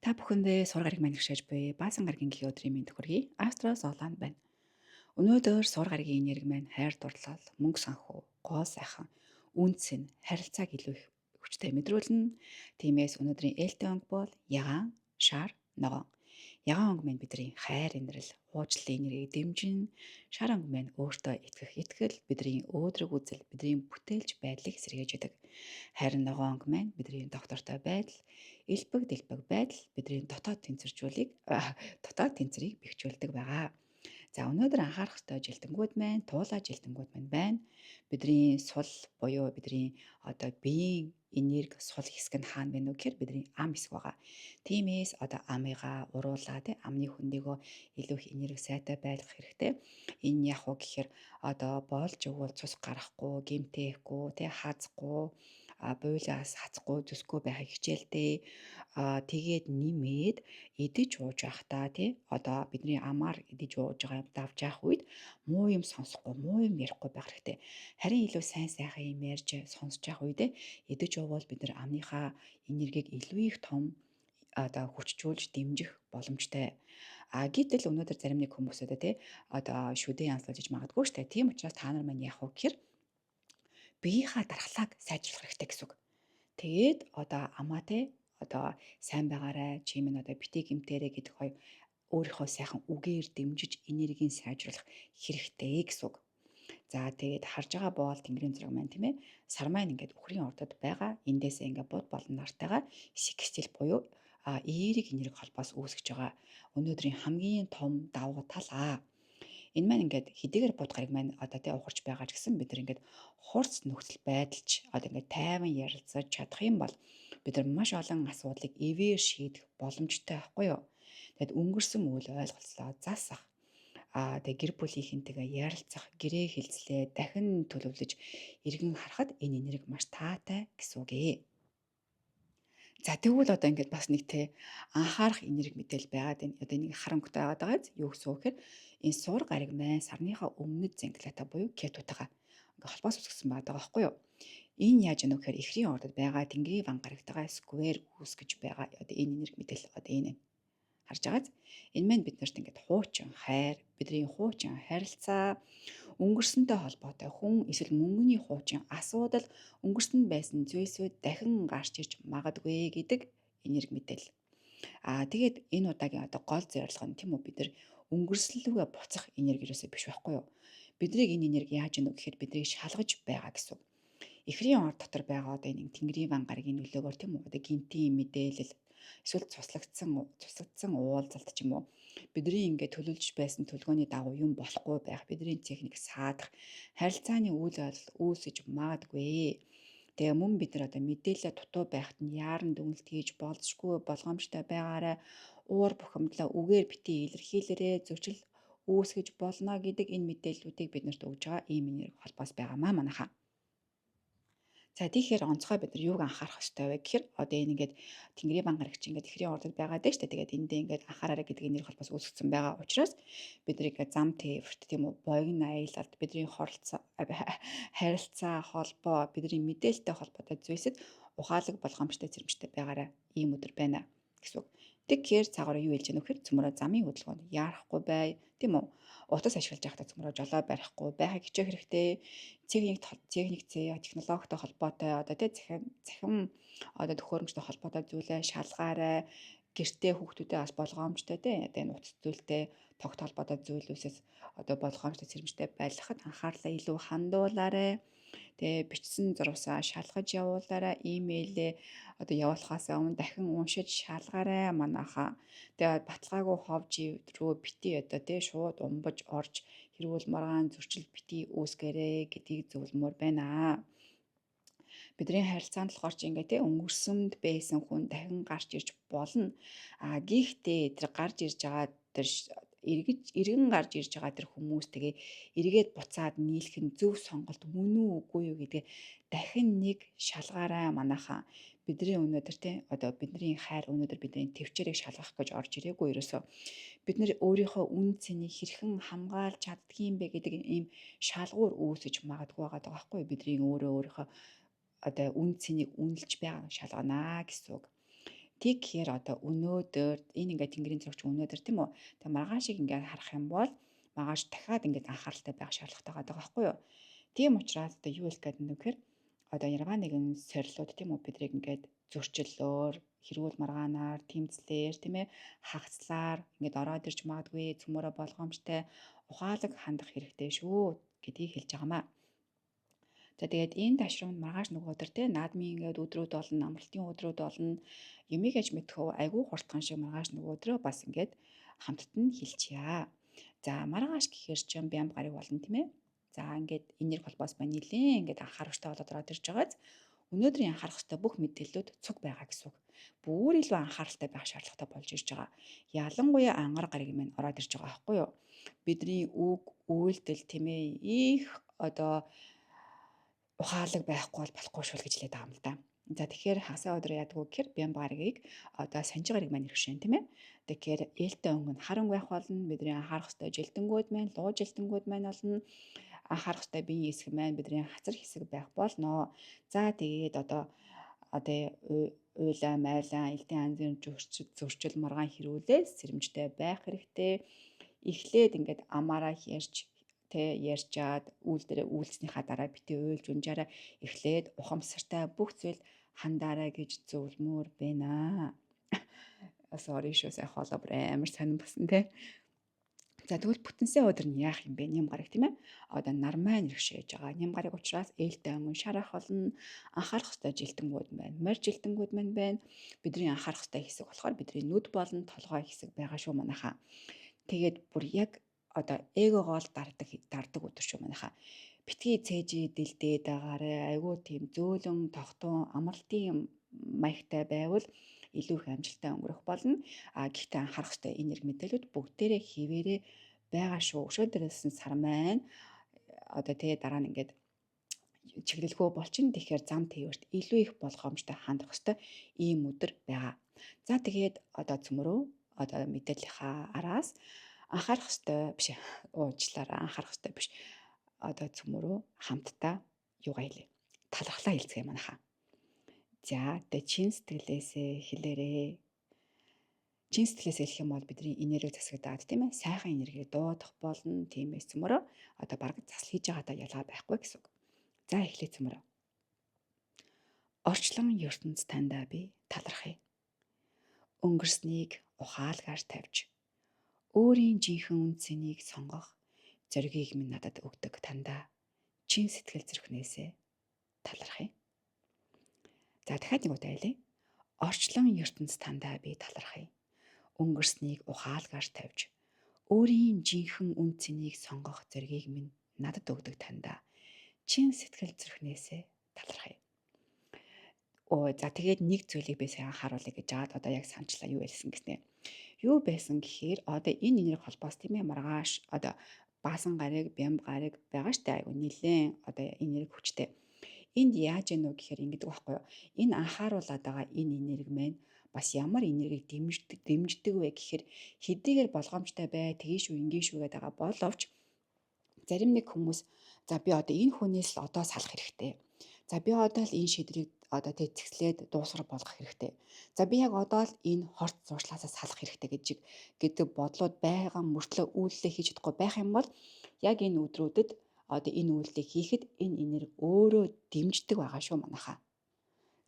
Та бүхэндээ сур гариг маань гიშэж буй баасан гаригийн гихи өдрийн мэнд хүргэе. Австрал Золанд байна. Өнөөдөр сур гаригийн энерги маань хайр дурлал, мөнгө санхүү, гоо сайхан, үнц нь харилцааг илүү их хүчтэй мэдрүүлнэ. Тиймээс өнөөдрийн ээлтэй онг бол ягаан, шар, ногоон. Ягаан онг маань бидний хайр инрэл, уучлалын энергийг дэмжин, шар онг маань өөртөө итгэх итгэл, бидний өөдрөг үзэл, бидний бүтээлч байдлыг сэргээж өгдөг. Харин ногоон онг маань бидний доктортой байдал, элбэг дэлбэг байдал бидний дотоод тэнцвэрийг бэхжүүлдэг байгаа. За өнөөдөр анхаарах ёстой жилтэнгүүд маань туулаа жилтэнгүүд маань байна. Бидний сул буюу бидний биеийн энерги сул хэсэг нь хаана байна вэ гэхээр бидний ам хэсэг байгаа. Тиймээс амыгаа уруулаа амны хөндийгөө илүү их энерги сайтай байлгах хэрэгтэй. Энэ яг уу гэхээр боолж өгвөл цус гарахгүй, гэмтээхгүй, хазахгүй, буйлаас хацахгүй, зүсгүй байхыг хичээлтэй. Тэгээд нэмээд идэж ууж байхдаа бидний амаар идэж ууж байгаа юм давж явах үед муу юм сонсохгүй, муу юм ярихгүй байх хэрэгтэй. Харин илүү сайн сайхан юм ярьж сонсож явах үед идэж уувал бид нар амныхаа энергийг илүү их том хүчжүүлж дэмжих боломжтой. Гэтэл өнөөдөр зарим нэг хүмүүсэд шүдэн янзлуулж иж магадгүй штэ. Тийм учраас та нар маань яах вэ гэхээр биеийнхаа дархлааг сайжруулах хэрэгтэй гэсэн үг. Тэгээд амаа сайн байгаарай, чи минь бити гэмтээрэй гэдэг хоёр өөрийнхөө сайхан үгээр дэмжиж энергийг сайжруулах хэрэгтэй гэсэн үг. За тэгээд харж байгаа боол тэнгэрийн зураг маань тийм ээ. Сар маань ингээд үхрийн ордод байгаа. Эндээсээ ингээд бод болон нартайгаа сикстил буюу эерэг энерги холбоос үүсгэж байгаа. Өнөөдрийн хамгийн том давуу тал. Энэ маань ингээд хэдийгээр бод гариг маань ухарч байгаа ч гэсэн бид нар ингээд хурц нөхцөл байдалч ингээд тайван ярилцаж чадах юм бол бид нар маш олон асуудлыг эвээр шийдэх боломжтой байхгүй юу? Тэгэд өнгөрсөн үйл ойлголцлоо засах тэгээ гэр бүлийнхэнтэйгээ ярилцах, гэрээ хэлцлээ дахин төлөвлөж эргэн харахад энэ энерги маш таатай гэсэн үг ээ. За тэгвэл ингээд бас нэг анхаарах энерги мэдээл байгаад байна. Энийг харанхуйтай байгаад байгаа юу гэсэн үг гэхээр энэ суур гариг маань сарныхаа өмнөд зинглата буюу кетутайгаа ингээд холбоос үүсгэсэн байгаа байхгүй юу? Энэ яаж яах вэ гэхээр эхрийн ордод байгаа тэнгэрийн ван гарагтайгаа сквер үүсгэж байгаа. Энэ энерги мэдээл энэ харж байгааз энэ маань биднэрт ингээд хуучин хайр, бидний хуучин харилцаа, өнгөрсөнтэй холбоотой хүн эсвэл мөнгөний хуучин асуудал, өнгөрсөнд байсан зүйлсүүд дахин гарч ирж магадгүй гэдэг энерги мэдээл. Тэгээд энэ удаагийн гол зорилго нь тийм үү бид нар өнгөрсөлгөө буцах энерги юусоо биш байхгүй юу? Биднийг энэ энерги яаж ийнө гэхээр биднийг шалгаж байгаа гэсэн. Эхрийн ор дотор байгаа энэ тэнгэрийн ван гарагийн нөлөөгөөр тийм үү гинтийн мэдээлэл эсвэл цуслагдсан уулзалт ч юм уу бидний ингээд төлөвлөж байсан төлгөөний дагуу юм болохгүй байх бидний техник саадах харилцааны үйл явдал үүсэж магадгүй. Тэгээ мөн бид нар мэдээлэл дутуу байхад нь яаран дүгнэлт хийж болзошгүй болгоомжтой байгаарай. Уур бухимдлаа үгээр битгий илэрхийлэрээ зөрчил үүсгэж болно гэдэг энэ мэдээллүүдийг биднэрт өгж байгаа ийм энерги холбоос байгаамаа манайхаа. За тэгэхээр онцгой бид нар юуг анхаарах ёстой вэ гэхээр энэ ингээд тэнгэрийн ван гарагч ингээд эхрийн ордод байгаа дээ штэ. Тэгээд эндээ ингээд анхаараарай гэдэг энерги холбоос үүсгэсэн байгаа учраас бид нар ингээд зам тээвэрт тийм үү богино аялалд бидний харилцаа холбоо бидний мэдээлэлтэй холбоотой зүйлсэд ухаалаг болгоомжтой зэрэмжтэй байгаарай. Ийм өдөр байна гэсэн үг. Тэгэхээр цагаараа юу хэлж яах вэ гэхээр цөмөрөө замын хөдөлгөөнд яарахгүй бай тийм үү? Утас ашиглаж байхдаа цөмөрөө жолоо барихгүй байхыг хичээх хэрэгтэй. Технологитой холбоотой захин төхөөрөмжтэй холбоотой зүйлээ шалгаарай. Гэртээ хүүхдүүдээ бас болгоомжтой энэ утас зүйлтэй тогт холбоотой зүйлүүсээс болгоомжтой зэрэмжтэй байлгахад анхаарлаа илүү хандуулаарай. Тэгээ бичсэн зурвасаа шалгаж явуулаарай. Имэйлээ явуулахаас өмнө дахин уншиж шалгаарай манайхаа. Тэгээ баталгаагүй ховж рүү бити шууд умбаж орж хэрүүл маргаан зөрчил бити үүсгээрэй гэдгийг зөвлөмөр байна. Бидний харилцаанд болохоор ч ингээд өнгөрсөнд байсан хүн дахин гарч ирж болно. Гэхдээ тэр гарч ирж байгаа тэр эргэн гарч ирж байгаа тэр хүмүүс тэгээ эргээд буцаад нийлэх нь зөв сонголт мөн үү үгүй юу гэдэг дахин нэг шалгаарай манайхаа. Бидний өнөөдөр бидний хайр өнөөдөр бидний төвчээрийг шалгах гэж орж ирээгүй ерөөсөө. Бид нэр өөрийнхөө үн цэнийг хэрхэн хамгаалж чаддгийм бэ гэдэг ийм шалгуур үүсэж магадгүй байгаа байхгүй бидний өөрийнхөө үн цэнийг үнэлж байгаа шалганаа гэсэн үг. Тэг гэхээр одоо өнөөдөр энэ ингээд тэнгэрийн зурагч өнөөдөр тийм үү. Тэг маргаашийг ингээд харах юм бол маргааш дахиад ингээд анхааралтай байх шаардлагатай байгаа байхгүй юу? Тийм учраас одоо юу хэлэх гээд байна вэ гэхээр одоо яргаа нэгэн сорилууд тийм үү бидрийг ингээд зөрчиллөөр хэрүүл маргаанаар тэмцлэр тийм ээ хагацлаар ингээд ороод ирж магадгүй цөмөрө болгоомжтой ухаалаг хандах хэрэгтэй шүү гэдгийг хэлж байгаамаа. За тэгээд энэ ташрамд маргааш нөгөө өдөр те наадмын ингээд өдрүүд болно, амралтын өдрүүд болно. Юмыг аж мэдхүү айгүй хурдхан шиг маргааш нөгөө өдрөө бас ингээд хамтд нь хэлчихье. За маргааш гэхээр чинь бямб гараг болно тийм ээ. За ингээд энерги холбоос ба нилээн ингээд анхаарамжтай болоод ороод ирж байгааз өнөөдрийн анхаарах хэвээр бүх мэдээллүүд цуг байгаа гэсэн үг. Бүр илүү анхааралтай байх шаардлагатай болж ирж байгаа. Ялангуяа ангар гараг юм ороод ирж байгаа байхгүй юу? Бидний үг, үйлдэл тийм ээ их одоо ухаалаг байхгүй бол болохгүй шүү гэж хэлээд байгаа юм л да. За тэгэхээр хагасаа өдөр яадаг вэ гэхээр бямб гарагийг одоо санжи гараг маань ирэх тийм ээ. Тэгэхээр ээлтэй өнгө нь харан байх болно. Бидний анхаарах хэвээр жилдэнгүүд маань, луу жилдэнгүүд маань болно. Анхаарах хэвээр биеийн хэсэг маань бидний хацар хэсэг байх болно. За тэгээд одоо уйлаа, майлаа, элдэн анзын зөрчил маргаан хэрүүлээс сэрэмжтэй байх хэрэгтэй. Эхлээд ингээд амаараа ярьчаад үйлдэлээ үйлснийхаа дараа битээ уйлж унжаараа эхлээд ухамсартай бүх зүйл хандаарай гэж зөвлөмөр байна. Sorry шүү сая хоолоо бүр амар сонирн басан те. За тэгвэл бүтэнсээ өдөр нь яах юм бэ? Ням гараг тийм ээ. Одоо нар маань иршээж байгаа. Ням гараг учраас ээлтэй өнгөн шарах болно. Анхаарах хэвээр жилдэнгүүд байна. Морь жилдэнгүүд маань байна. Бидний анхаарах хэвээр хэсэг болохоор бидний нүд болон толгой хэсэг байгаа шүү манайхаа. Тэгээд бүр яг одоо эгогоо л дарддаг өдөр шүү манайхаа. Битгий цээжээ дэлдээд байгаарэ. Айгүй тийм зөөлөн тогтун амралтын маягтай байвал илүү их амжилттай өнгөрөх болно. Гэхдээ анхаарах хэвээр энерги мэдээлүүд бүгдээрээ хിവэрэ байгаа шүү. Өшөөдрөөс нь сар маань одоо тэгээ дараа нь ингээд чиглэлгүй болчин. Тэгэхээр зам тээвэрт илүү их болгоомжтой хандах хэвээр ийм өдөр байгаа. За тэгээд одоо цөмрөө одоо мэдээллийнхаа араас анхаарах хэвээр биш уучлаарай анхаарах хэвээр биш. Одоо цөмрөө хамтдаа юугаа хэлээ. Талархлаа хэлцгээе манайхаа. За тэгээ чин сэтгэлээсээ хэлээрээ. Чин сэтгэлээсээ хэлэх юм бол бидний энерги засагдаад тийм ээ. Сайхан энерги дуудах болно. Тиймээс цөмрөө одоо бараг засал хийж байгаадаа ялгаа байхгүй гэсэн үг. За эхлэе цөмрөө. Орчлон ертөнц таньдаа би талархъя. Өнгөрснийг ухаалгаар тавьж өөрийн жинхэнэ үн цэнийг сонгох зоригийг минь надад өгдөг таньдаа чин сэтгэл зүрхнээсээ талархъя. За дахиад нэг удаа хэлье. Орчлон ертөнц таньдаа би талархъя. Өнгөрснийг ухаалгаар тавьж өөрийн жинхэнэ үн цэнийг сонгох зоригийг минь надад өгдөг таньдаа чин сэтгэл зүрхнээсээ талархъя. За тэгээд нэг зүйлийг би сайн харуулъя гэж жаад одоо яг санчлаа юу хэлсэн гэснээр. Юу байсан гэхээр одоо энэ энерги холбоос тийм ээ маргааш одоо баасан гараг, бямб гараг байгаа штэ айгу нилээн одоо энерги хүчтэй. Энд яаж яах вэ гэхээр ингэдэг байхгүй юу? Энэ анхааруулад байгаа энэ энерги маань бас ямар энергийг дэмждэг вэ гэхээр хэдийгээр болгоомжтой бай, тгий шүү, ингийн шүү гэдэг байгаа боловч зарим нэг хүмүүс за би одоо энэ хүнээс л одоо салах хэрэгтэй. За би одоо л энэ шийдрийг одоо цэгцлээд дуусгар болгох хэрэгтэй. За би яг одоо л энэ хорт зуршлаасаа салах хэрэгтэй гэдэг бодлууд байгаа мөртлөө үйлдэл хийж чадахгүй байх юм бол яг энэ өдрүүдэд одоо энэ үйлдэлийг хийхэд энэ энерги өөрөө дэмждэг байгаа шүү манайхаа.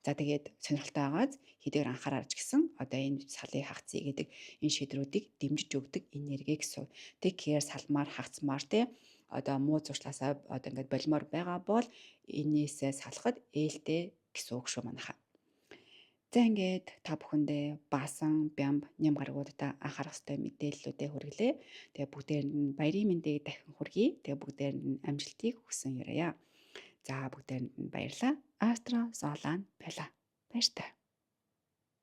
За тэгээд сонирхолтой байгааз хэдийгээр анхаарч гисэн одоо энэ салын хагцыг гэдэг энэ шийдрүүдийг дэмжиж өгдөг энерги гэсэн. Тэгэхээр салмаар хагцмаар те одоо муу зуршлаасаа одоо ингээд болимоор байгаа бол энээсээ салахад ээлтэй гэсэн үг шүү манайхаа. За ингээд та бүхэндээ баасан бямб ням гаргуудаа анхаарах ёстой мэдээллүүдээ хүргэлээ. Тэгээ бүгдээрэнд нь баярын мэндийг дахин хүргэе. Тэгээ бүгдээрэнд нь амжилтыг хүсэн ярая. За бүгдээрэнд нь баярлалаа. Астра Солан байла. Баяр та.